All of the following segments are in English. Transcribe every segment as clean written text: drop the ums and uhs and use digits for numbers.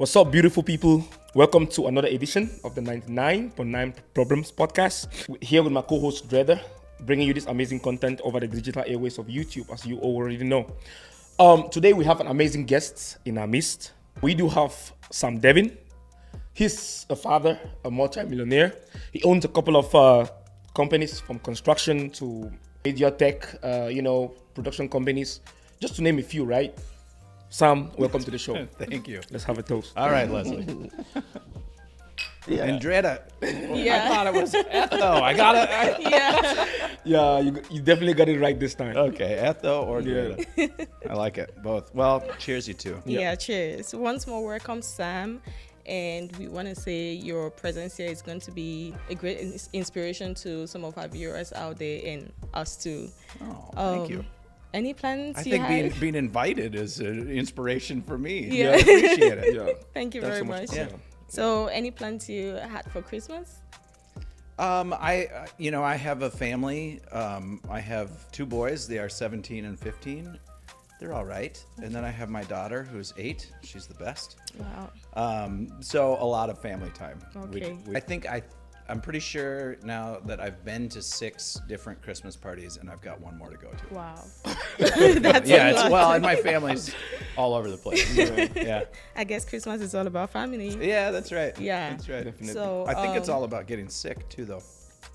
What's up, beautiful people? Welcome to another edition of the 99.9 Problems podcast. Here with my co-host Dredder, bringing you this amazing content over the digital airways of YouTube, as you already know. Today we have an amazing guest in our midst. We do have Devine. He's a father, a multi-millionaire. He owns a couple of companies, from construction to media tech, production companies, just to name a few, right? Sam, welcome to the show. Thank you. Let's have a toast. All right, Leslie. Yeah. Andrea. Yeah. I thought it was Etho. I got it. Yeah. Yeah, you definitely got it right this time. Okay, Etho or Andrea. I like it, both. Well, cheers you two. Yeah, cheers. Once more, welcome, Sam. And we want to say your presence here is going to be a great inspiration to some of our viewers out there and us too. Oh, thank you. Any plans I you think have? being invited is an inspiration for me. Yeah. I appreciate it. Yeah. Thank you Thanks very so much. Yeah. So, any plans you had for Christmas? I have a family. I have two boys. They are 17 and 15. They're all right. And then I have my daughter who's 8. She's the best. Wow. So a lot of family time. Okay. I'm pretty sure now that I've been to 6 different Christmas parties and I've got one more to go to. Wow. That's a lot. And my family's all over the place. Yeah. I guess Christmas is all about family. Yeah, that's right. Yeah. That's right. Definitely. So, I think it's all about getting sick too, though.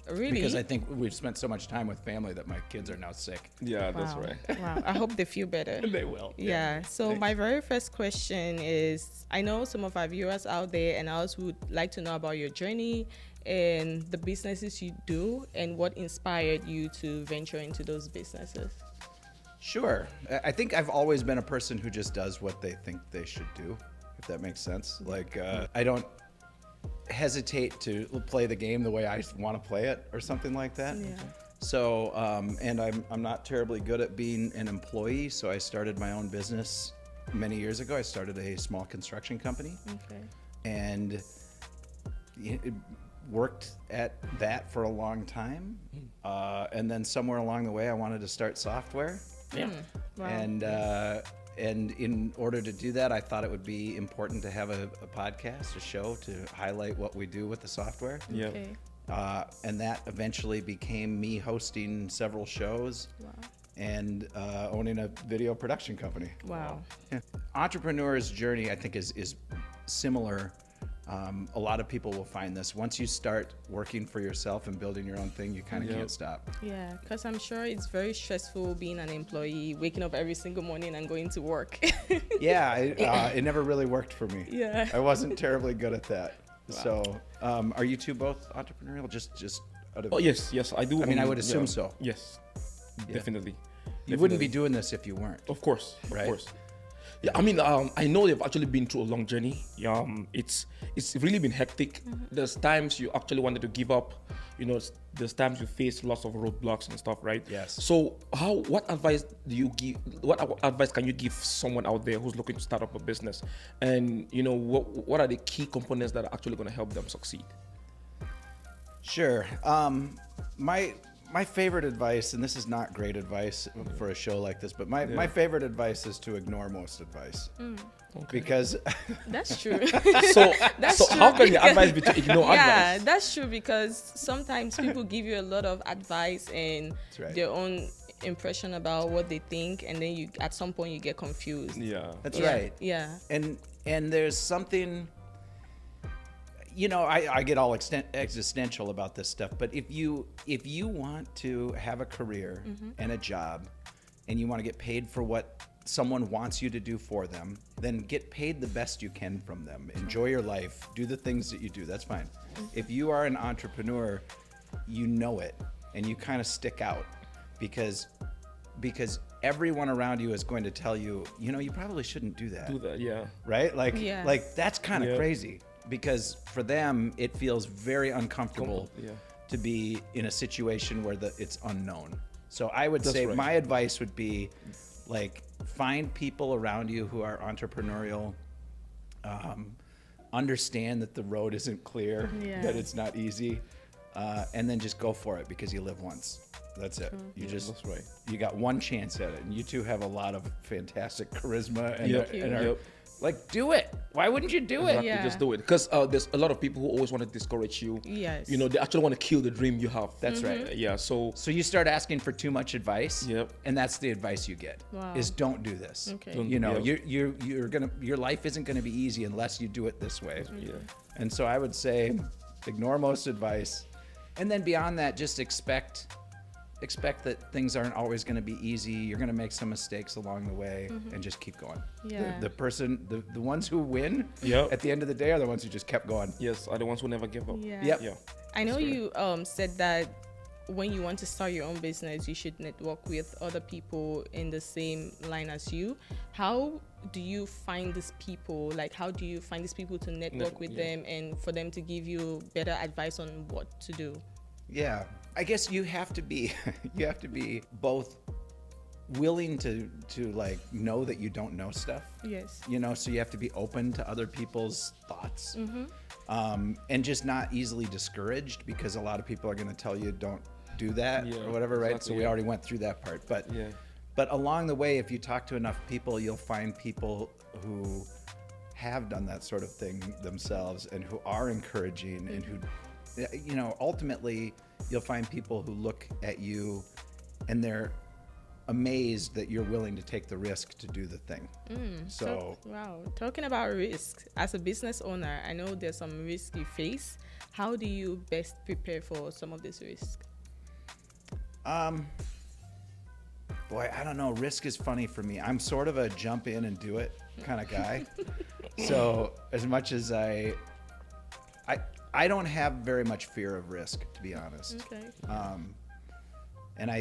really? Because I think we've spent so much time with family that my kids are now sick. Yeah, that's Wow. right. Wow. I hope they feel better. They will. Yeah. So Thanks. my very first question is, I know some of our viewers out there and ours would like to know about your journey and the businesses you do and what inspired you to venture into those businesses. Sure. I think I've always been a person who just does what they think they should do, if that makes sense. Like, I don't hesitate to play the game the way I want to play it or something like that. Yeah. So, and I'm not terribly good at being an employee, so I started my own business many years ago. I started a small construction company Okay. and it worked at that for a long time. And then somewhere along the way, I wanted to start software. Yeah. Wow. And in order to do that, I thought it would be important to have a podcast, a show to highlight what we do with the software. Yeah. Okay. And that eventually became me hosting several shows Wow. and owning a video production company. Wow. Yeah. Entrepreneur's journey, I think, is similar. A lot of people will find this. Once you start working for yourself and building your own thing, you kind of can't stop. Yeah, because I'm sure it's very stressful being an employee, waking up every single morning and going to work. Yeah, it never really worked for me. Yeah. I wasn't terribly good at that. Wow. So, are you two both entrepreneurial? Just out of, Oh, yes, I do. I mean, I would assume so. Yes, Yeah. definitely. You wouldn't be doing this if you weren't. Of course, Right. of course. Yeah, I mean, I know they've actually been through a long journey. It's really been hectic. There's times you actually wanted to give up. There's times you face lots of roadblocks and stuff, right? Yes. So, what advice do you give? What advice can you give someone out there who's looking to start up a business? And what are the key components that are actually going to help them succeed? Sure. My favorite advice, and this is not great advice for a show like this, but my favorite advice is to ignore most advice. Okay. Because That's true. So, That's so true how can the because- advice be to ignore Yeah, advice? that's true because sometimes people give you a lot of advice and right. their own impression about what they think, and then you at some point you get confused. Yeah. that's Yeah, right. Yeah. And there's something, I get all existential about this stuff, but if you want to have a career and a job and you want to get paid for what someone wants you to do for them, then get paid the best you can from them. Enjoy your life, do the things that you do, that's fine. If you are an entrepreneur, you know it and you kind of stick out because everyone around you is going to tell you, you probably shouldn't do that. Do that, yeah. Right? Yeah. Like that's kind of Yeah. crazy because for them it feels very uncomfortable Yeah. to be in a situation where it's unknown. So I would That's say right. my advice would be like find people around you who are entrepreneurial, understand that the road isn't clear, Yeah. that it's not easy, and then just go for it because you live once. That's it. That's right. You got one chance at it, and you two have a lot of fantastic charisma and, Yep. and are Yep. Like, do it. Why wouldn't you do Exactly, it? Yeah. just do it. Because there's a lot of people who always want to discourage you. Yes. You know, they actually want to kill the dream you have. That's right. Yeah, so So you start asking for too much advice, Yep. and that's the advice you get. Wow. Is don't do this. Okay. You know, Yeah. you're gonna your life isn't gonna be easy unless you do it this way. yeah. And so I would say, ignore most advice, and then beyond that, just expect that things aren't always going to be easy. You're going to make some mistakes along the way, and just keep going. Yeah. The ones who win Yep. at the end of the day are the ones who just kept going. Yes, are the ones who never give up. Yeah. Yep. Yeah. I know That's you said that when you want to start your own business, you should network with other people in the same line as you. How do you find these people? Like, how do you find these people to network with them and for them to give you better advice on what to do? Yeah, I guess you have to be both willing to like know that you don't know stuff. Yes. You know, so you have to be open to other people's thoughts, and just not easily discouraged, because a lot of people are going to tell you don't do that or whatever, right? exactly, So we yeah. already went through that part, but Yeah. but along the way, if you talk to enough people, you'll find people who have done that sort of thing themselves and who are encouraging and who, you know, ultimately you'll find people who look at you and they're amazed that you're willing to take the risk to do the thing. So Wow. Talking about risk, as a business owner, I know there's some risk you face. How do you best prepare for some of this risk? boy, I don't know. Risk is funny for me. I'm sort of a jump in and do it kind of guy. So as much as I don't have very much fear of risk, to be honest. Okay. And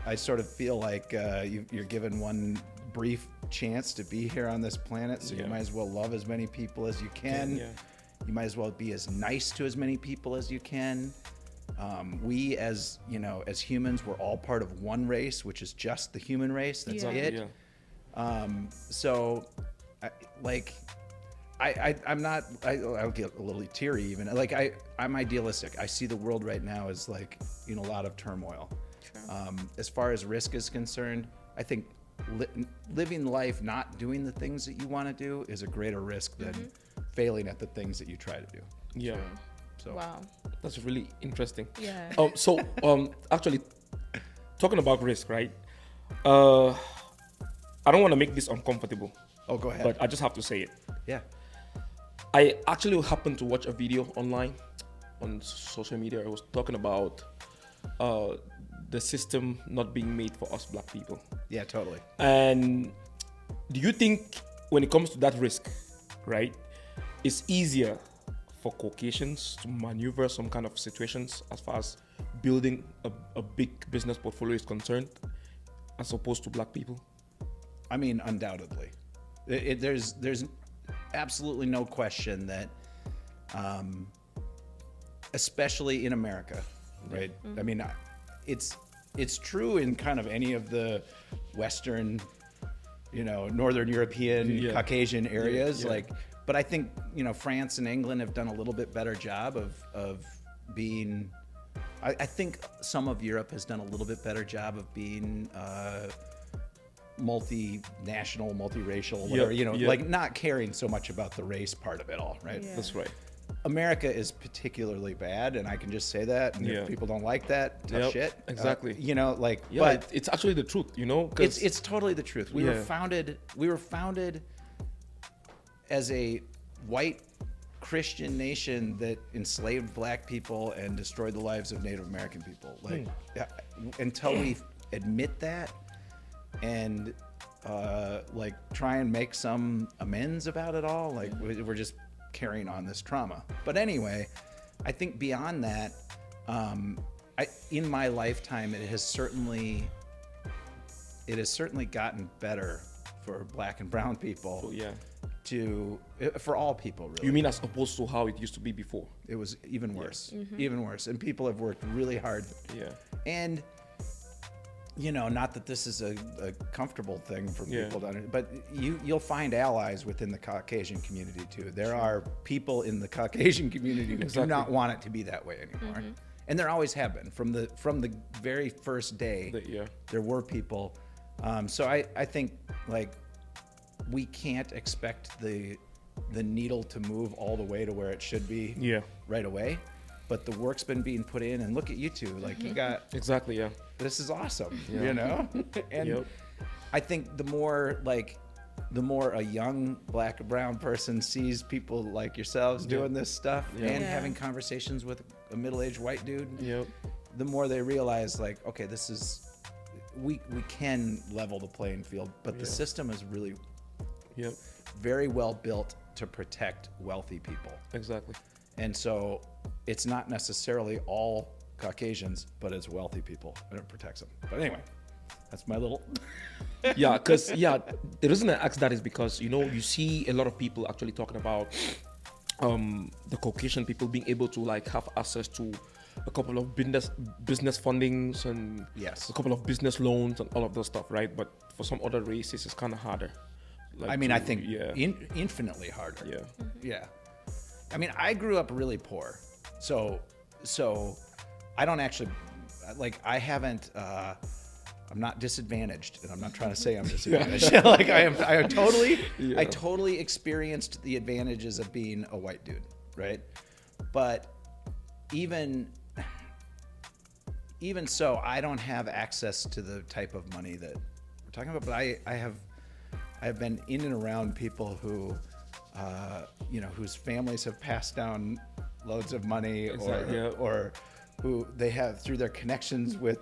I sort of feel like you're given one brief chance to be here on this planet, so you might as well love as many people as you can. Yeah. You might as well be as nice to as many people as you can. We, as you know, as humans, we're all part of one race, which is just the human race. That's it. Yeah. So, I'll get a little teary even. Like I'm idealistic. I see the world right now as like a lot of turmoil. Sure. As far as risk is concerned, I think living life not doing the things that you want to do is a greater risk than failing at the things that you try to do. Yeah. So Wow. That's really interesting. Yeah. Actually, talking about risk, right? I don't want to make this uncomfortable, oh, go ahead. but I just have to say it. Yeah. I actually happened to watch a video online on social media. It was talking about the system not being made for us black people. Yeah, totally. And do you think when it comes to that risk, right, it's easier for Caucasians to maneuver some kind of situations as far as building a big business portfolio is concerned, as opposed to black people? I mean, undoubtedly. There's absolutely no question that, especially in America, right? I mean, it's true in kind of any of the Western, Northern European, Caucasian areas, but I think, France and England have done a little bit better job of being, I think some of Europe has done a little bit better job of being multinational, multiracial, whatever, like not caring so much about the race part of it all, right? Yeah. That's right. America is particularly bad, and I can just say that. And if people don't like that, tough shit. Exactly. But it's actually the truth, 'cause it's totally the truth. We were founded as a white Christian nation that enslaved black people and destroyed the lives of Native American people. Until we admit that and try and make some amends about it all, we're just carrying on this trauma. But anyway, I think beyond that, in my lifetime, it has certainly gotten better for black and brown people. For all people, really. You mean as opposed to how it used to be before? It was even worse, even worse. And people have worked really hard. Yeah. And, not that this is a comfortable thing for people to understand, but you'll find allies within the Caucasian community too. There are people in the Caucasian community who do not want it to be that way anymore. And there always have been. From the very first day, there were people. So I think we can't expect the needle to move all the way to where it should be right away. But the work's been being put in, and look at you two. Like, you got... Exactly, yeah. This is awesome, you know? And I think the more a young black and brown person sees people like yourselves doing this stuff and having conversations with a middle-aged white dude, the more they realize, like, okay, this is... We can level the playing field, but the system is really very well built to protect wealthy people. Exactly. And so it's not necessarily all Caucasians, but it's wealthy people, and it protects them. But anyway, that's my little... Because the reason I ask that is because, you know, you see a lot of people actually talking about the Caucasian people being able to like have access to a couple of business fundings and a couple of business loans and all of those stuff, right? But for some other races, it's kind of harder. Like I mean, I think infinitely harder. Yeah. I mean, I grew up really poor, so I don't actually I haven't. I'm not disadvantaged, and I'm not trying to say I'm disadvantaged. Like I totally experienced the advantages of being a white dude, right? But even so, I don't have access to the type of money that we're talking about. But I have been in and around people who, whose families have passed down loads of money, or who they have through their connections with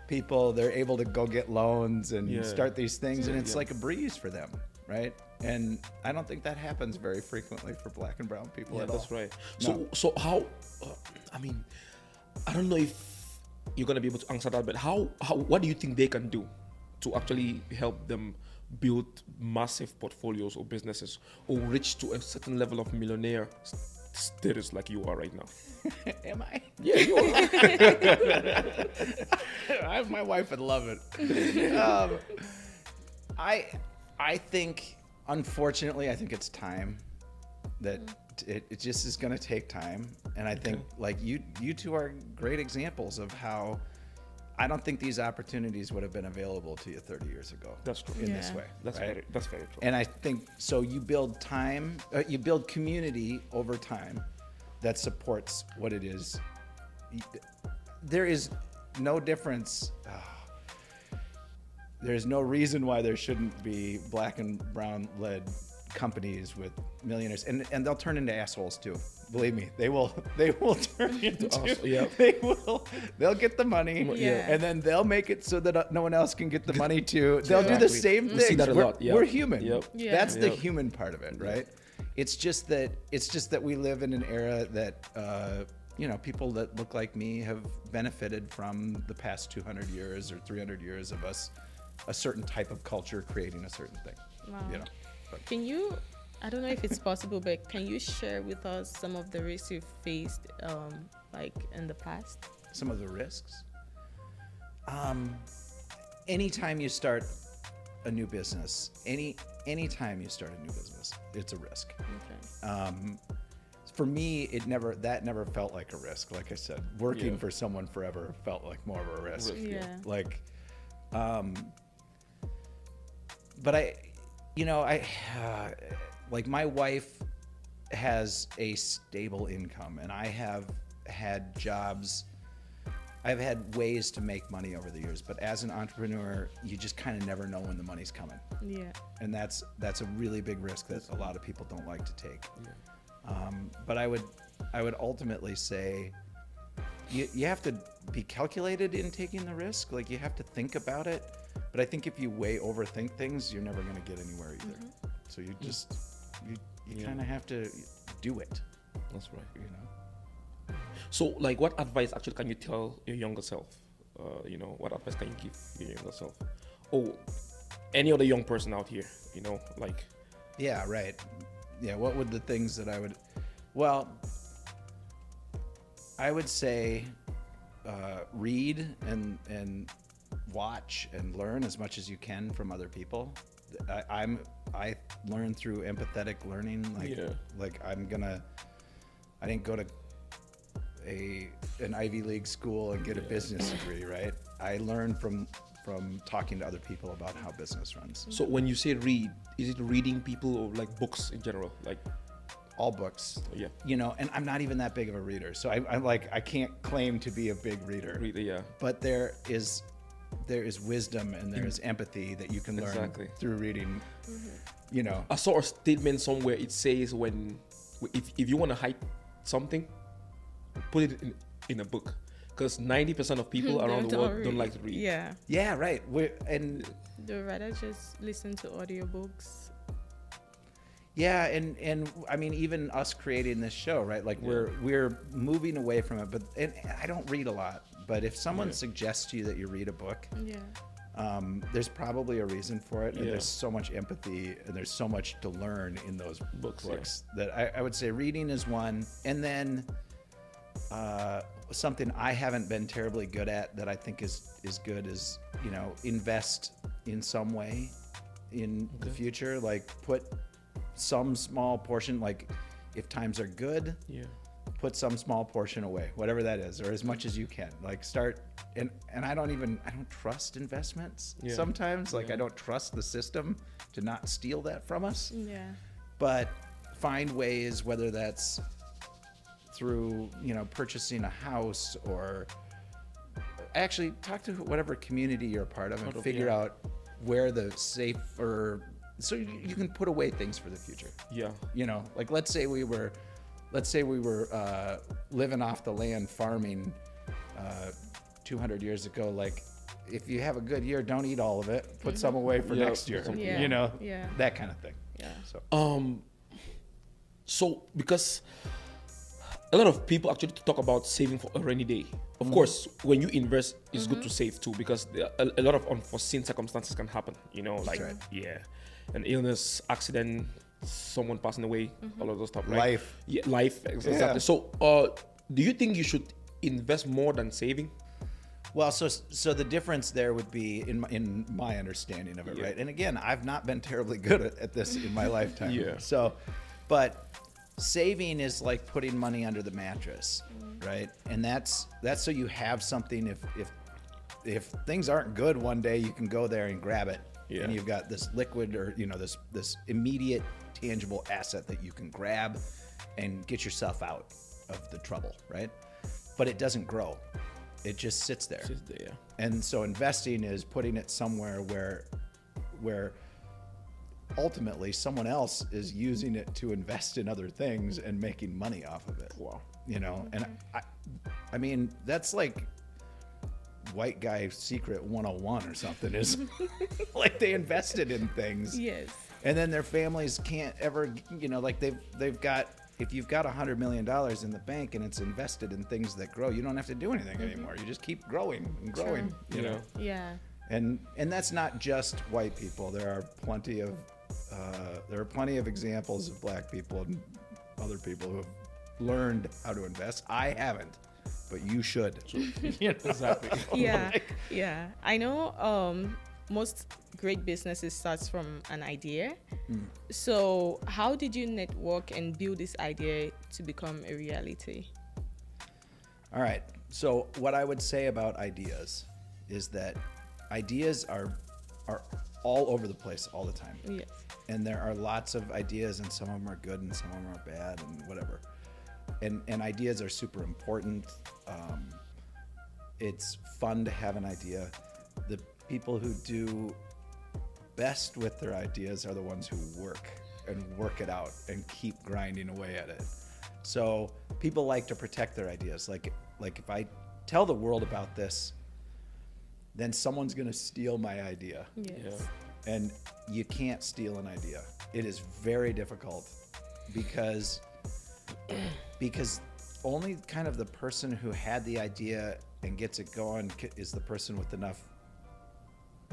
people, they're able to go get loans and start these things, and it's like a breeze for them, right? And I don't think that happens very frequently for black and brown people at all. That's right. No. So how? I mean, I don't know if you're gonna be able to answer that, but how? What do you think they can do to actually help them build massive portfolios or businesses, or reach to a certain level of millionaire status like you are right now? Am I? Yeah, you are. My wife would love it. I think, unfortunately, I think it's time that it just is going to take time. And I think like you two are great examples of how I don't think these opportunities would have been available to you 30 years ago. That's true. In this way. That's right? that's very true. And I think so. You build time, you build community over time that supports what it is. There is no difference. There's no reason why there shouldn't be black and brown led companies with millionaires, and they'll turn into assholes too. Believe me, they will turn into they'll get the money, and then they'll make it so that no one else can get the money too. They'll do the same thing. We see that a lot. We're human. That's the Yep. human part of it, right? It's just that we live in an era that people that look like me have benefited from the past 200 years or 300 years of us, a certain type of culture creating a certain thing. Wow. But Can you, I don't know if it's possible, but can you share with us some of the risks you've faced, like in the past? some of the risks. Anytime you start a new business, anytime you start a new business, it's a risk. Okay. For me, that never felt like a risk. Like I said, working for someone forever felt like more of a risk. Yeah. Like, but like my wife has a stable income, and I have had jobs. I've had ways to make money over the years, but as an entrepreneur, you just kind of never know when the money's coming. Yeah. And that's a really big risk that a lot of people don't like to take. But I would ultimately say you have to be calculated in taking the risk. Like, you have to think about it. But I think if you way overthink things, you're never going to get anywhere either. Mm-hmm. So you just you kind of have to do it. That's right. You know. So, like, what advice actually can you tell your younger self? What advice can you give your younger self? Or any other young person out here, like... Yeah, right. Yeah, what would the things that I would... Well, I would say read and watch and learn as much as you can from other people. I learn through empathetic learning. I didn't go to an Ivy League school and get a business degree, right? I learned from from talking to other people about how business runs. So when you say read, is it reading people or like books in general? Like, All books, yeah, you know, and I'm not even that big of a reader, so I'm like, I can't claim to be a big reader. read, yeah. But there is wisdom and there is empathy that you can learn Exactly. through reading. You know, I saw a statement somewhere. It says if you want to hide something, put it in a book, because 90% of people around the world don't like to read. Yeah. yeah, right. And They'd rather just listen to audiobooks. yeah, and I mean, even us creating this show, right? Like we're moving away from it, but and I don't read a lot. But if someone suggests to you that you read a book, Yeah. there's probably a reason for it, and Yeah. there's so much empathy and there's so much to learn in those Books, books that I would say reading is one, and then something I haven't been terribly good at that I think is good is, you know, invest in some way in the future, like put some small portion, like if times are good, Yeah. put some small portion away, whatever that is, or as much as you can. Like start, and I don't trust investments sometimes. Like I don't trust the system to not steal that from us. Yeah. But find ways, whether that's through, you know, purchasing a house, or actually talk to whatever community you're a part of and figure out where the safer, so you can put away things for the future. Yeah. You know, like let's say we were living off the land farming 200 years ago. Like if you have a good year, don't eat all of it. Put some away for next year. Yeah. You know, Yeah. that kind of thing. Yeah. So So because a lot of people actually talk about saving for a rainy day. Of course, when you invest, it's good to save too, because a lot of unforeseen circumstances can happen. You know, like an illness, accident, someone passing away, all of those stuff. Right? Life. Yeah, life. Exactly. Yeah. So, do you think you should invest more than saving? Well, so the difference there would be in my understanding of it, right? And again, I've not been terribly good at this in my lifetime. Yeah. So, but saving is like putting money under the mattress, right? And that's so you have something if things aren't good one day, you can go there and grab it, and you've got this liquid, or you know, this immediate tangible asset that you can grab and get yourself out of the trouble, right? But it doesn't grow. It just sits there. And so investing is putting it somewhere where ultimately someone else is using it to invest in other things and making money off of it. Wow. You know, and I mean, that's like white guy secret 101 or something, is like they invested in things. Yes. And then their families can't ever, you know, like they've got, if you've got $100 million in the bank and it's invested in things that grow, you don't have to do anything anymore. You just keep growing and growing, you know? Yeah. And that's not just white people. There are plenty of examples of black people and other people who have learned how to invest. I haven't, but you should. You know? Exactly. Yeah. Yeah. I know most great businesses starts from an idea. So how did you network and build this idea to become a reality? All right. So what I would say about ideas is that ideas are all over the place all the time. Yes. And there are lots of ideas, and some of them are good and some of them are bad and whatever. And ideas are super important. It's fun to have an idea. The people who do best with their ideas are the ones who work it out and keep grinding away at it. So people like to protect their ideas. Like if I tell the world about this, then someone's going to steal my idea. Yes. And you can't steal an idea. It is very difficult because only kind of the person who had the idea and gets it going is the person with enough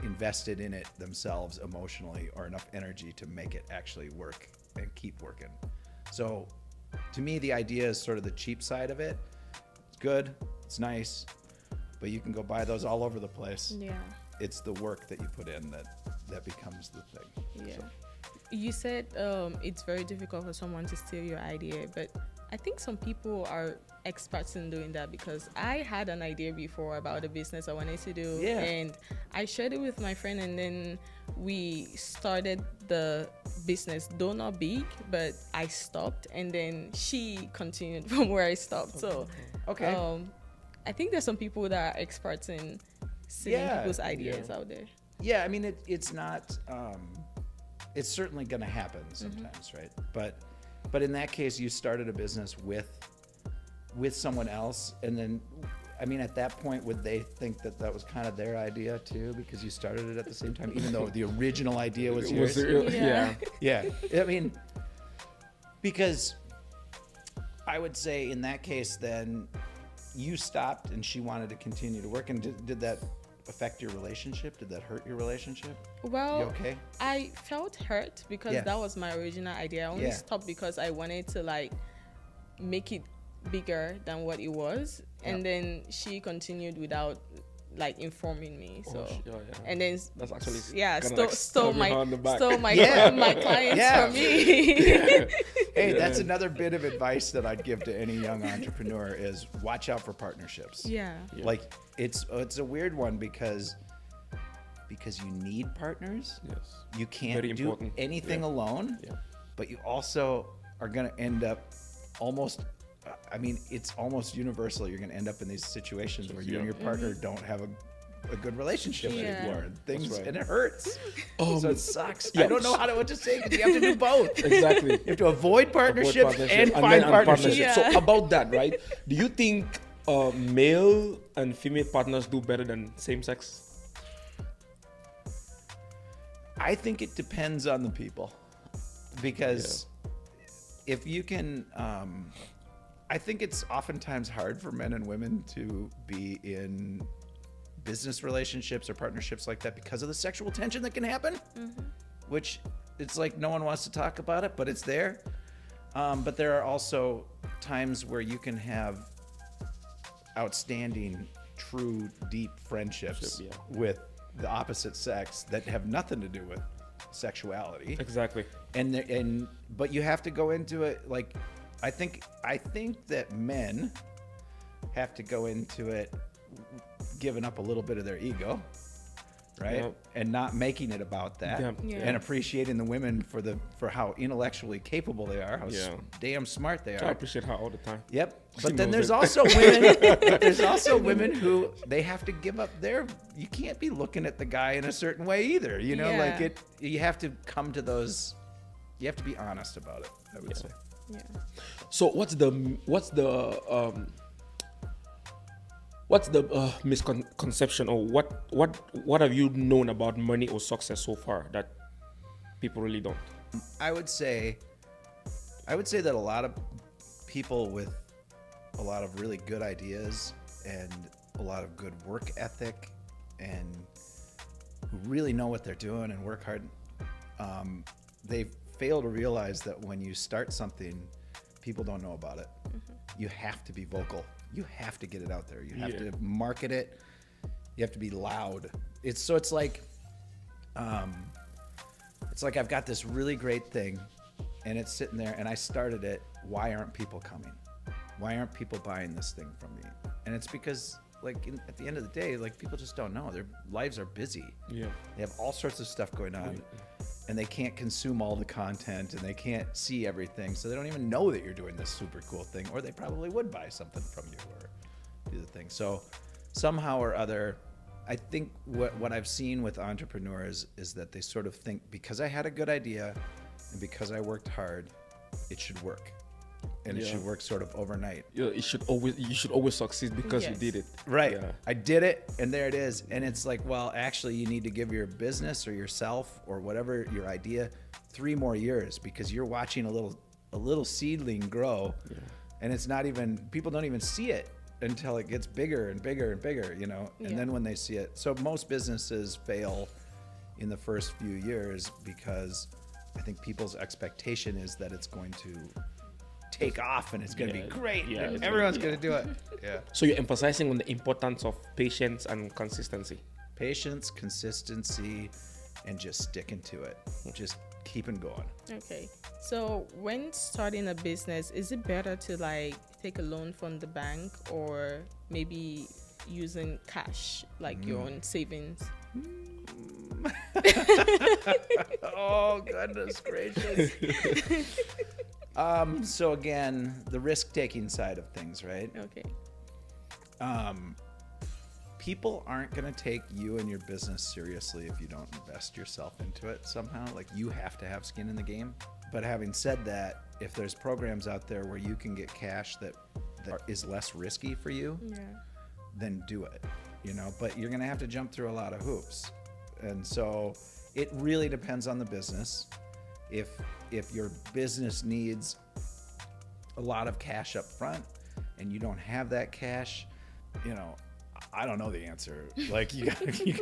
invested in it themselves emotionally, or enough energy to make it actually work and keep working. So to me, the idea is sort of the cheap side of it. It's good, it's nice, but you can go buy those all over the place. Yeah. It's the work that you put in that becomes the thing. Yeah. So. You said it's very difficult for someone to steal your idea, but I think some people are experts in doing that, because I had an idea before about a business I wanted to do, Yeah. and I shared it with my friend, and then we started the business, though not big, but I stopped, and then she continued from where I stopped. So Okay. I think there's some people that are experts in seeing Yeah, people's ideas yeah. out there. Yeah, I mean, it's not. It's certainly going to happen sometimes, right? But in that case, you started a business with someone else, and then, I mean, at that point, would they think that that was kind of their idea too, because you started it at the same time, even though the original idea was yours? Yeah. Yeah, I mean, because I would say in that case, then you stopped and she wanted to continue to work, and did that affect your relationship? Did that hurt your relationship? Well, You okay? I felt hurt because Yeah. that was my original idea. I only Yeah. stopped because I wanted to like make it bigger than what it was, and then she continued without like informing me. So yeah. and then That's actually yeah, kinda stole, like stole stabbing her on the my back. stole my Yeah. my clients Yeah. from me. Hey, that's another bit of advice that I'd give to any young entrepreneur is watch out for partnerships. Yeah. Yeah. Like it's a weird one because you need partners. Yes. You can't Very do important. anything Yeah. alone, Yeah. but you also are going to end up almost, I mean, it's almost universal. You're going to end up in these situations where you and your partner don't have a good relationship Yeah. anymore. And things, right. and it hurts. Um, So it sucks. yeah. I don't know what to say because you have to do both. Exactly. You have to avoid partnerships Partnership, and then find and partnerships. Yeah. So about that, right? Do you think male and female partners do better than same sex? I think it depends on the people, because if you can, I think it's oftentimes hard for men and women to be in business relationships or partnerships like that because of the sexual tension that can happen, which it's like no one wants to talk about it, but it's there. But there are also times where you can have outstanding, true, deep friendships Yeah. with the opposite sex that have nothing to do with sexuality. Exactly. But you have to go into it like I think that men have to go into it giving up a little bit of their ego, right? Yep. And not making it about that, Yeah. Yeah. and appreciating the women for how intellectually capable they are, how Yeah. damn smart they I are. appreciate her all the time. Yep. She But then knows there's it. also women. But there's also women who they have to give up their. You can't be looking at the guy in a certain way either. You know, like Yeah. it. You have to come to those. You have to be honest about it. I would say. Yeah. So what's the misconception, or what have you known about money or success so far that people really don't? I would say that a lot of people with a lot of really good ideas and a lot of good work ethic and who really know what they're doing and work hard, they fail to realize that when you start something, people don't know about it. You have to be vocal. You have to get it out there. You have to market it. You have to be loud. It's like I've got this really great thing and it's sitting there and I started it. Why aren't people coming? Why aren't people buying this thing from me? And it's because at the end of the day, like people just don't know. Their lives are busy. Yeah. They have all sorts of stuff going on and they can't consume all the content and they can't see everything. So they don't even know that you're doing this super cool thing, or they probably would buy something from you or do the thing. So somehow or other, I think what I've seen with entrepreneurs is that they sort of think because I had a good idea and because I worked hard, it should work. And it should work sort of overnight. Yeah, you should always succeed because you Yes. did it. Right. Yeah. I did it and there it is. And it's like, well, actually you need to give your business or yourself or whatever your idea 3 more years, because you're watching a little seedling grow. And it's not even, people don't even see it until it gets bigger and bigger and bigger, you know? And Yeah. then when they see it. So most businesses fail in the first few years because I think people's expectation is that it's going to take off and it's going to be great. Yeah, and it's everyone's gonna- going to do it. Yeah. So you're emphasizing on the importance of patience and consistency. Patience, consistency, and just sticking to it. Just keeping going. Okay. So when starting a business, is it better to like take a loan from the bank or maybe using cash, like your own savings? Oh, goodness gracious. So again, the risk-taking side of things, right? Okay. People aren't going to take you and your business seriously if you don't invest yourself into it somehow. Like, you have to have skin in the game. But having said that, if there's programs out there where you can get cash that is less risky for you, then do it, you know, but you're going to have to jump through a lot of hoops. And so it really depends on the business. If your business needs a lot of cash up front and you don't have that cash, you know, I don't know the answer. Like, you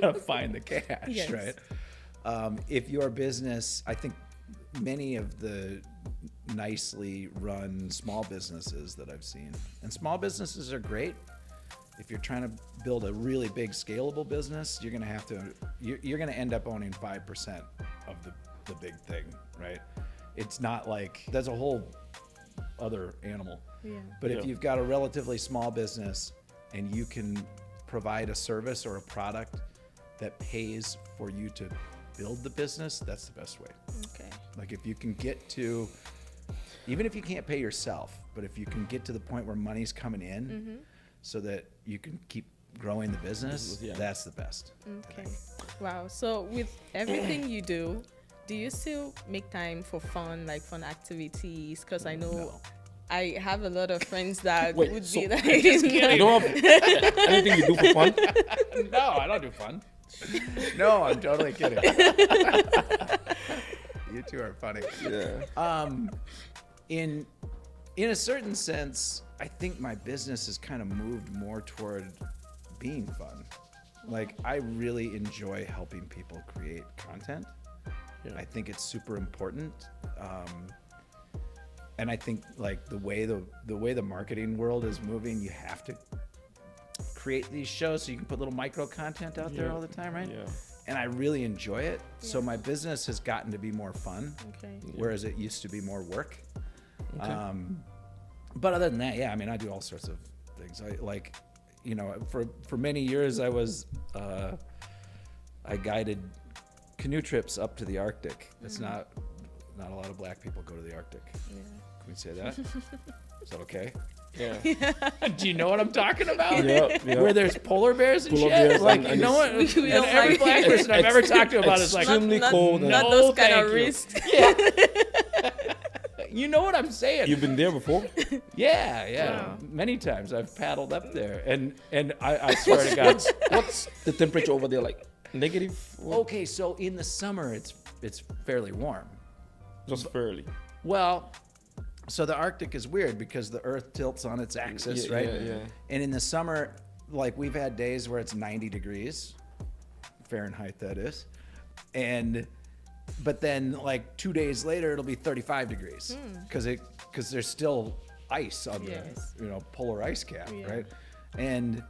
gotta find the cash, yes. right? If your business, I think many of the nicely run small businesses that I've seen, and small businesses are great. If you're trying to build a really big scalable business, you're gonna end up owning 5% of the big thing, right? It's not like, that's a whole other animal. Yeah. But if you've got a relatively small business and you can provide a service or a product that pays for you to build the business, that's the best way. Okay. Like, if you can get to, even if you can't pay yourself, but if you can get to the point where money's coming in so that you can keep growing the business, that's the best. Okay. Wow. So with everything you do you still make time for fun, like fun activities? Because I know No. I have a lot of friends that Wait, would so- be like, You don't have anything you do for fun? No, I don't do fun. No, I'm totally kidding. You two are funny. Yeah. In a certain sense, I think my business has kind of moved more toward being fun. Like, I really enjoy helping people create content. I think it's super important. And I think, like, the way the marketing world is moving, you have to create these shows so you can put little micro content out there all the time, right? Yeah. And I really enjoy it. So my business has gotten to be more fun, okay. whereas it used to be more work. Okay. But other than that, yeah, I mean, I do all sorts of things. I like, you know, for many years I was, I guided canoe trips up to the Arctic. It's not a lot of black people go to the Arctic. Yeah. Can we say that? Is that okay? Yeah. Do you know what I'm talking about? Yeah. Where there's polar bears and Polar shit? bears Like, and you know what? We And don't every like black it. person I've ever talked to about it is like, Extremely cold. Not No, those kind thank of you. risks. you know what I'm saying? You've been there before? Yeah. Wow. Many times I've paddled up there, and I swear to God. What's the temperature over there like? Negative? Or Okay, so in the summer it's fairly warm. just fairly? Well, so the Arctic is weird because the Earth tilts on its axis, right? Yeah. And in the summer, like, we've had days where it's 90 degrees Fahrenheit, that is, but then like 2 days later it'll be 35 degrees because there's still ice on Yes. the polar ice cap, Yeah. right? And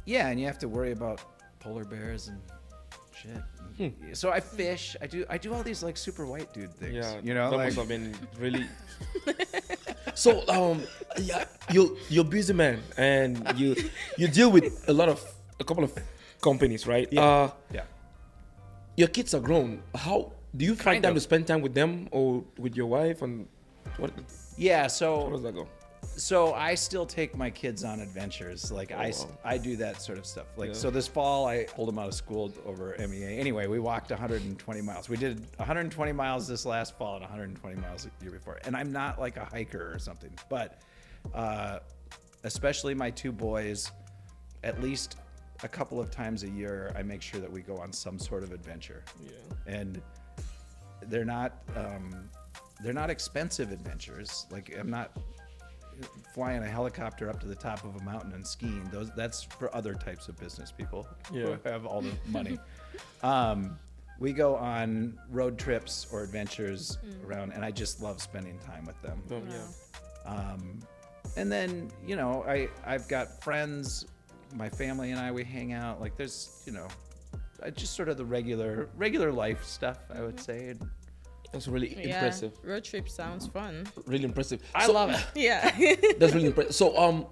and you have to worry about polar bears and shit. So I fish. I do all these like super white dude things. Yeah. You know, that like, must have been really. So yeah, you're busy man, and you deal with a couple of companies, right? Yeah. Your kids are grown. How do you find Kind time of. to spend time with them or with your wife? And what Yeah. how So does that go? So I still take my kids on adventures. Like, wow. I do that sort of stuff. Like, Yeah. so this fall I pulled them out of school over MEA. Anyway, we walked 120 miles. We did 120 miles this last fall and 120 miles the year before. And I'm not like a hiker or something, but especially my two boys, at least a couple of times a year, I make sure that we go on some sort of adventure. Yeah. And they're not expensive adventures. Like, I'm not flying a helicopter up to the top of a mountain and skiing. That's for other types of business people Yeah. who have all the money. We go on road trips or adventures around, and I just love spending time with them. Yeah. And then, I've got friends, my family and I, we hang out. Like, there's, just sort of the regular life stuff, I would say. That's really impressive. Road trip sounds fun. Really impressive. I love it. Yeah. That's really impressive. So,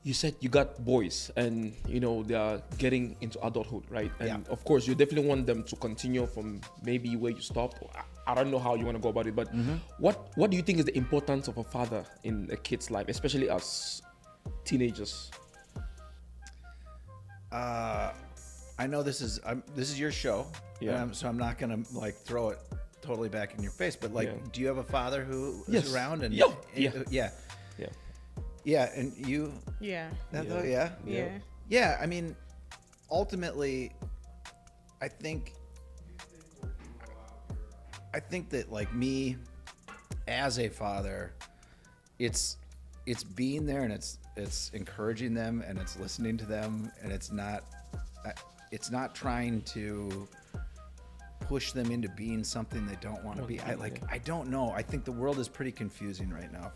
you said you got boys, and you know they are getting into adulthood, right? And of course, you definitely want them to continue from maybe where you stopped. I don't know how you want to go about it, but what do you think is the importance of a father in a kid's life, especially as teenagers? I know this is your show, so I'm not gonna like throw it totally back in your face. But like, do you have a father who is around? And yeah, and you? Yeah. Yeah. I mean, ultimately, I think that like me as a father, it's being there, and it's encouraging them, and it's listening to them, and it's not trying to push them into being something they don't want to be. I don't know. I think the world is pretty confusing right now,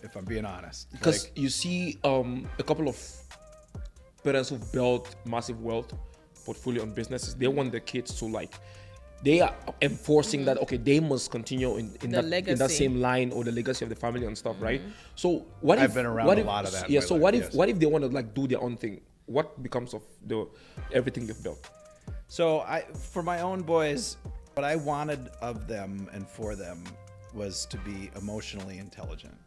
if I'm being honest. Because you see a couple of parents who've built massive wealth portfolio on businesses. They want their kids to like, they are enforcing that, okay, they must continue in that same line or the legacy of the family and stuff, right? So what I've been around a lot of that. Yeah. So what if they want to like do their own thing? What becomes of everything you've built? So for my own boys, what I wanted of them and for them was to be emotionally intelligent.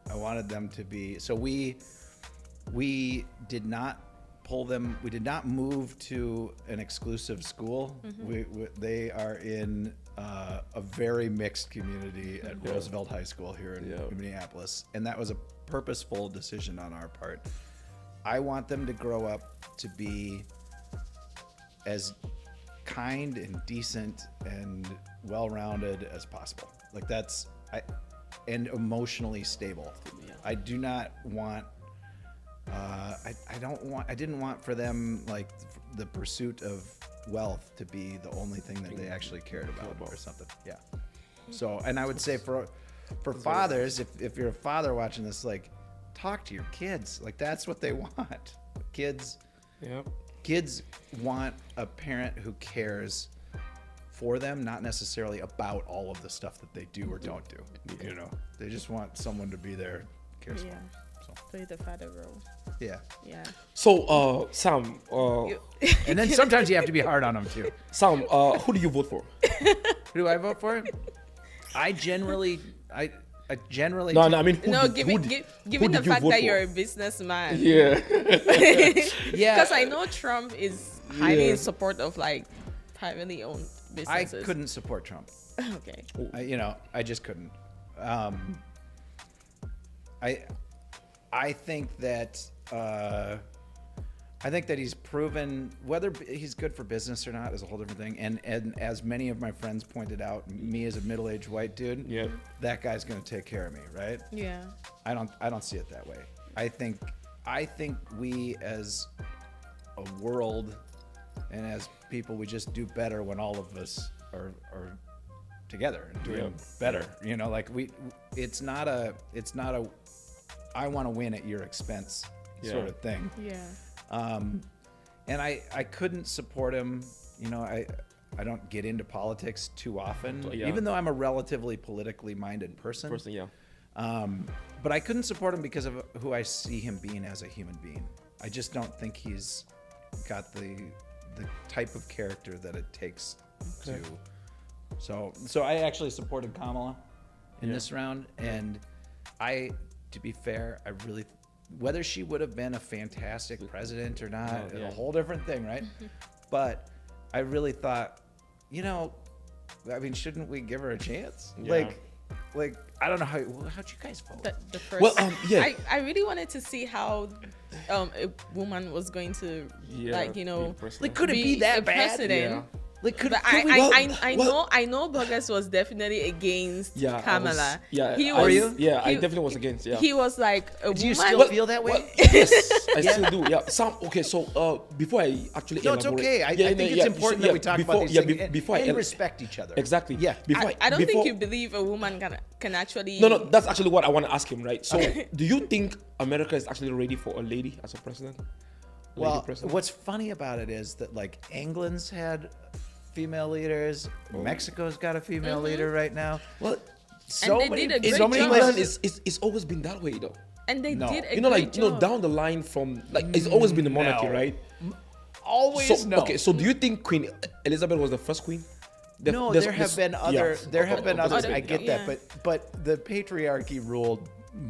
I wanted them to be, so we did not pull them, we did not move to an exclusive school. They are in a very mixed community at Roosevelt High School here in Minneapolis. And that was a purposeful decision on our part. I want them to grow up to be as kind and decent and well-rounded as possible. Like and emotionally stable. I do not want, I didn't want for them like the pursuit of wealth to be the only thing that they actually cared about or something. Yeah. So, and I would say for fathers, if you're a father watching this, like, talk to your kids. Like, that's what they want. Kids want a parent who cares for them, not necessarily about all of the stuff that they do or don't do. You know, they just want someone to be there, cares for them. So. Play the father role. Yeah. So, Sam, and then sometimes you have to be hard on them too. Sam, who do you vote for? Who do I vote for? I generally. No, I mean, given the fact that you're a businessman. Yeah. Because I know Trump is highly in support of like privately owned businesses. I couldn't support Trump. Okay. I just couldn't. I think that he's proven, whether he's good for business or not is a whole different thing. And as many of my friends pointed out, me as a middle-aged white dude, that guy's going to take care of me, right? Yeah. I don't see it that way. I think we as a world and as people, we just do better when all of us are together and doing better. You know, like it's not a I want to win at your expense sort of thing. Yeah. And I couldn't support him. You know, I don't get into politics too often, even though I'm a relatively politically minded person. But I couldn't support him because of who I see him being as a human being. I just don't think he's got the type of character that it takes to. So I actually supported Kamala in this round, and to be fair, I really. Whether she would have been a fantastic president or not, a whole different thing, right? But I really thought, I mean, shouldn't we give her a chance? Yeah. Like I don't know how'd you guys vote? The first, well, I really wanted to see how a woman was going to could it be that bad? President. Yeah. Like, I know Burgess was definitely against Kamala. I definitely was against. Yeah, he was like a woman. Do you still feel that way? Yes, I still do. Yeah, Sam. Okay, so before I actually it's okay. I think it's important that we talk about these things before and respect each other. Exactly. Yeah. I don't think you believe a woman can actually. No, that's actually what I want to ask him. Right. So, do you think America is actually ready for a lady as a president? Well, what's funny about it is that like England's had female leaders. Mexico's got a female leader right now. Well, So they many, did a so great many job. places. it's always been that way though. And they No. did a You know, great like job. down the line from like it's always been the monarchy, No. right? Always So no. okay, so do you think Queen Elizabeth was the first queen? No, There's- there have been there's- other. yeah. There have been others. Other- I get yeah. that, but the patriarchy ruled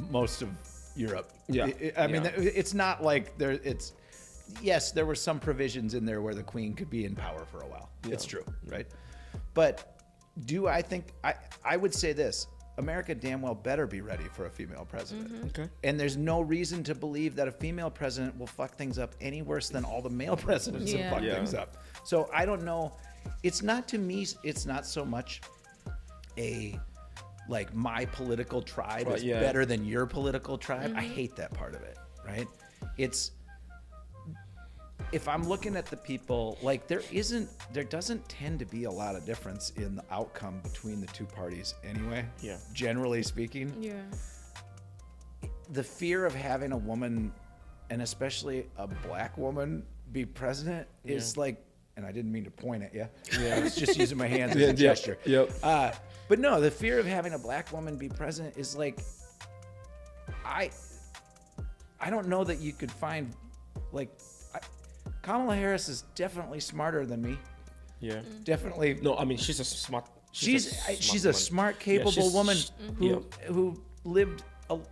most of Europe. Yeah. I mean, Yeah. it's not like there. It's yes, there were some provisions in there where the queen could be in power for a while. It's true, right? But do I think I would say this? America damn well better be ready for a female president. Okay. And there's no reason to believe that a female president will fuck things up any worse than all the male presidents have fucked Yeah. things up. So I don't know. It's not, to me, it's not so much a like my political tribe Right, is yeah. better than your political tribe. I hate that part of it, right? It's if I'm looking at the people, like there doesn't tend to be a lot of difference in the outcome between the two parties anyway. Yeah. Generally speaking. Yeah. The fear of having a woman, and especially a black woman, be president is like, and I didn't mean to point at you. Yeah. I was just using my hands as a gesture. Yep. But no, the fear of having a black woman be president is like, I don't know that you could find, like, Kamala Harris is definitely smarter than me. Yeah. Definitely. No, I mean she's a smart. She's a woman. smart, Yeah, capable she's- woman yeah. who lived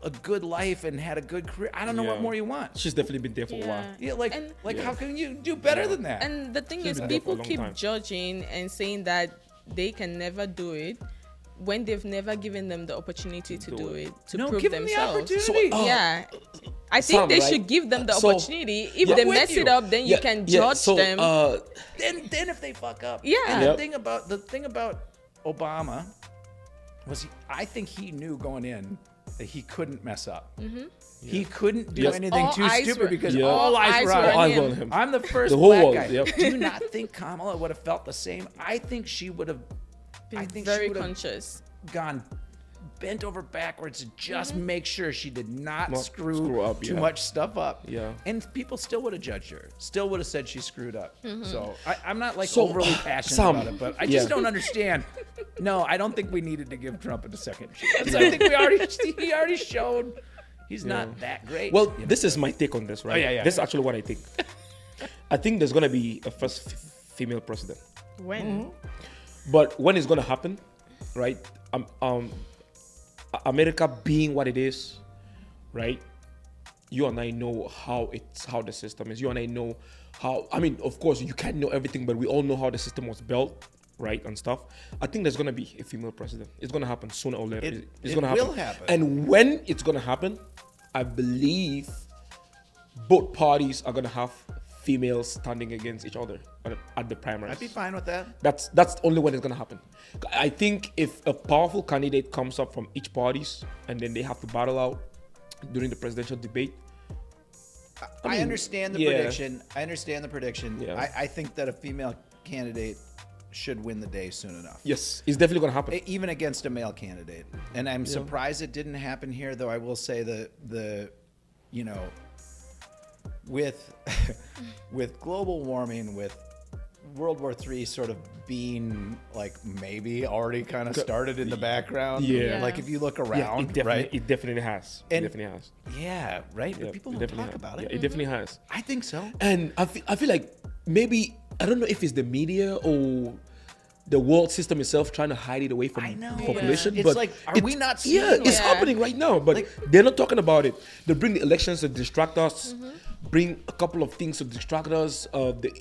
a good life and had a good career. I don't know what Yeah. more you want. She's definitely been there for a while. Yeah, like And- how can you do better than that? And the thing She's is, been there for a people long keep time. judging and saying that they can never do it when they've never given them the opportunity to do it, to no, prove give them the themselves. opportunity. Yeah. I think Sam, they right? should give them the So- opportunity. If Yeah. they I'm with mess you. it up, then you can judge so, them. then if they fuck up, Yeah. And Yep. the thing about Obama was I think he knew going in that he couldn't mess up. Mm-hmm. He couldn't do Yes. anything All too eyes stupid were- because Yeah. all eyes were All on eyes him. were on him. I'm the first The whole black world, guy. yep. Do you not think Kamala would have felt the same? I think she would have. I think she Very would have conscious. gone bent over backwards to just make sure she did not Not screw screw up, too yeah. much stuff up. Yeah. And people still would have judged her. Still would have said she screwed up. So I'm not like So, overly passionate Sam, about it, but I yeah. just don't understand. No, I don't think we needed to give Trump a second chance. I think he already showed he's not that great. well, you know? this is my take on this, right? Oh, yeah. This is actually what I think. I think there's gonna be a first female president, When? but when it's gonna happen, right? America being what it is, right? You and I know how the system is. You and I know how. I mean, of course, you can't know everything, but we all know how the system was built, right, and stuff. I think there's gonna be a female president. It's gonna happen sooner or later. It's gonna happen. will happen. And when it's gonna happen, I believe both parties are gonna have females standing against each other at the primaries. I'd be fine with that. That's only when it's gonna happen. I think if a powerful candidate comes up from each parties and then they have to battle out during the presidential debate. I mean, understand the yeah. prediction. I understand the prediction. Yeah. I think that a female candidate should win the day soon enough. Yes, it's definitely gonna happen. Even against a male candidate. And I'm surprised it didn't happen here, though I will say the you know, with with global warming, with World War III sort of being like maybe already kind of started in the background. Yeah. Like if you look Yeah, around, it definitely has. And- It definitely has. Yeah, right? Yeah, But people it don't definitely talk has. about Yeah, it. it definitely has. I think so. And I feel like maybe I don't know if it's the media or the world system itself trying to hide it away from I know. the population. It's but like, are we not seeing Yeah, it's it? happening right now, but Like- they're not talking about it. They bring the elections to distract us, bring a couple of things to distract us.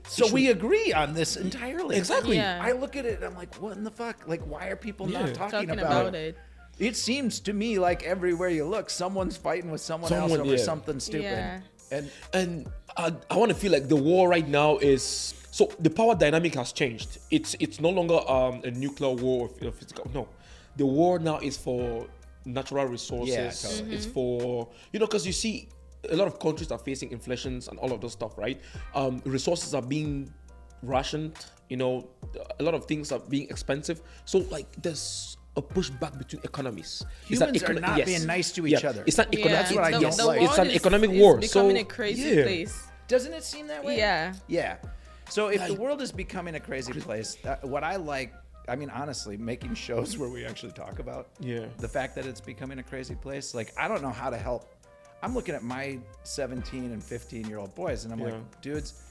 So we agree on this entirely. Exactly. Yeah. I look at it and I'm like, what in the fuck? Like, why are people Yeah. not talking, Talking about about it. It seems to me like everywhere you look, someone's fighting with someone else Someone, over yeah. something stupid. Yeah. And I want to feel like the war right now is so the power dynamic has changed. It's no longer a nuclear war or physical. No, the war now is for natural resources. Yeah, totally. It's for because you see a lot of countries are facing inflations and all of those stuff, right? Resources are being rationed. A lot of things are being expensive. So like there's a pushback between economies. It's an Humans are not being nice to each other. It's an Yeah. economic. That's what I don't like. It's an world economic is war. becoming so a crazy yeah. place. doesn't it seem that way? Yeah. Yeah. So if the world is becoming a crazy place, what I like, I mean, honestly, making shows where we actually talk about the fact that it's becoming a crazy place. Like, I don't know how to help. I'm looking at my 17 and 15-year-old boys, and I'm like, dudes,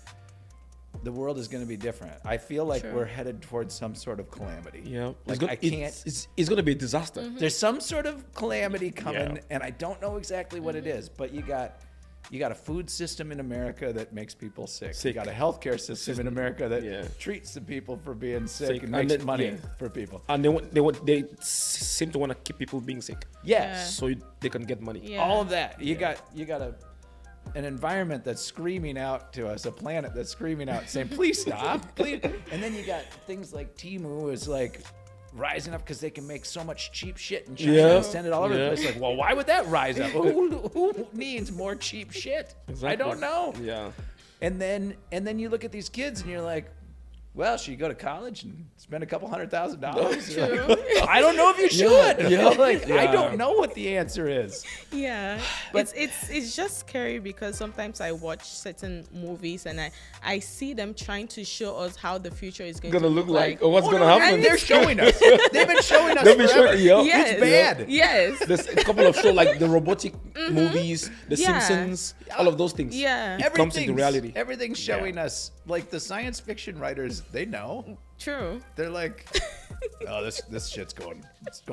the world is going to be different. I feel like we're headed towards some sort of calamity. Yeah, like it's going to be a disaster. Mm-hmm. There's some sort of calamity coming, and I don't know exactly what it is. But you got a food system in America that makes people sick. You got a healthcare system in America that treats the people for being sick and makes money for people. And they seem to want to keep people being sick. Yes, so they can get money. Yeah. all of that. You got an environment that's screaming out to us, a planet that's screaming out, saying, "Please stop, please." And then you got things like Temu is like rising up because they can make so much cheap shit in China and send it all over the place. Like, well, why would that rise up? Who needs more cheap shit? Exactly. I don't know. Yeah. And then you look at these kids and you're like, well, should you go to college and spend a couple $100,000? Like, I don't know if you should. I don't know what the answer is. Yeah, but it's just scary because sometimes I watch certain movies and I see them trying to show us how the future is going to look like. Or what's going to happen. And they're showing us. They've been showing us forever. Yes. It's bad. Yes. There's a couple of shows like the robotic movies, The Simpsons, all of those things. Yeah. It comes into reality. Everything's showing us, like the science fiction writers, they know. True. They're like, oh, this shit's going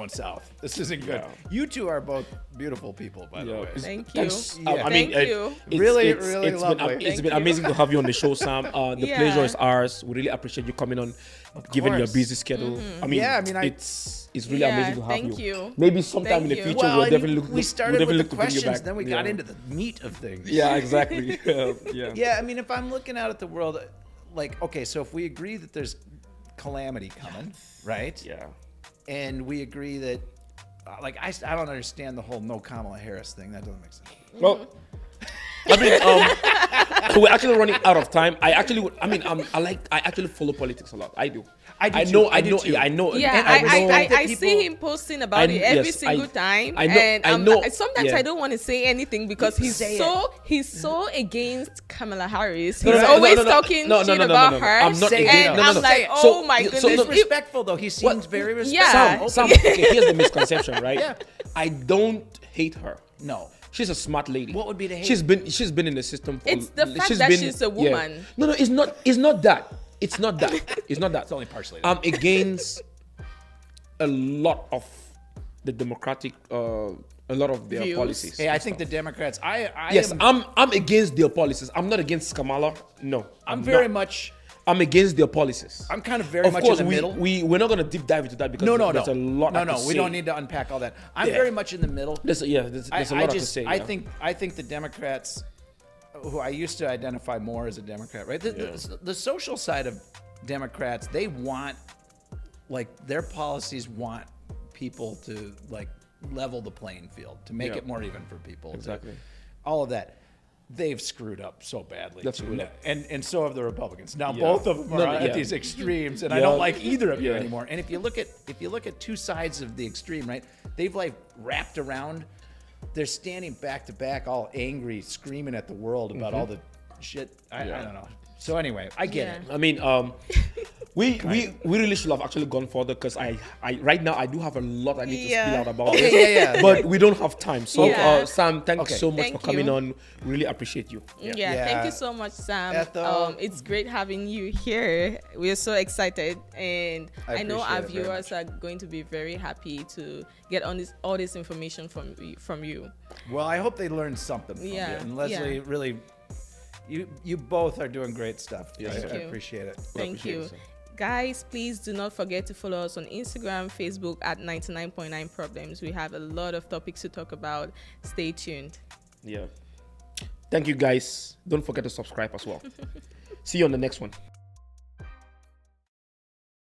south. This isn't good. Yeah. You two are both beautiful people, by the way. Thank you. Thank you. Really it's lovely. It's been amazing to have you on the show, Sam. The pleasure is ours. We really appreciate you coming on, given your busy schedule. I mean, it's really amazing to have thank you. Maybe sometime in the future we'll definitely look. We started with the questions, back. then we got into the meat of things. Yeah, exactly. Yeah, I mean, if I'm looking out at the world, like, okay, so if we agree that there's calamity coming, right? Yeah. And we agree that, like, I don't understand the whole no Kamala Harris thing. That doesn't make sense. Well, I mean, we're actually running out of time. I actually follow politics a lot. I do. I know. Yeah, I see him posting about it every single time. Sometimes I don't want to say anything because he's so against Kamala Harris. He's always talking shit about her. I'm not and I'm like, oh my goodness. He's respectful though. He seems very respectful. Yeah. Sam, okay, here's the misconception, right? Yeah. I don't hate her. No. She's a smart lady. What would be the hate? She's been in the system. It's the fact that she's a woman. Yeah. No, it's not. It's not that. It's not that. It's not that. It's only partially. I'm against a lot of the Democratic, a lot of their views. Policies. Hey, I think the Democrats. I'm against their policies. I'm not against Kamala. No, I'm against their policies. I'm kind of very much in the middle. We're not going to deep dive into that because there's a lot. No, we don't need to unpack all that. I'm very much in the middle. There's a lot to say. I think the Democrats, who I used to identify more as a Democrat, right? The social side of Democrats, they want, like, their policies want people to, like, level the playing field, to make it more even for people. Exactly. All of that. They've screwed up so badly. That's screwed up. And so have the Republicans. Now both of them are at these extremes, and I don't like either of you anymore. And if you look at two sides of the extreme, right? They've like wrapped around. They're standing back to back, all angry, screaming at the world about all the shit. I don't know. So anyway, I get it. I mean, we really should have actually gone further because I right now I do have a lot I need to spill out about this. But we don't have time. So Sam, thanks so much for coming on. Really appreciate you. Thank you so much, Sam. It's great having you here. We're so excited, and I know our viewers are going to be very happy to get on all this information from you. Well, I hope they learned something from you. And Leslie, really, you both are doing great stuff. I appreciate it. Thank you. Guys, please do not forget to follow us on Instagram, Facebook at 99.9 Problems. We have a lot of topics to talk about. Stay tuned. Yeah. Thank you, guys. Don't forget to subscribe as well. See you on the next one.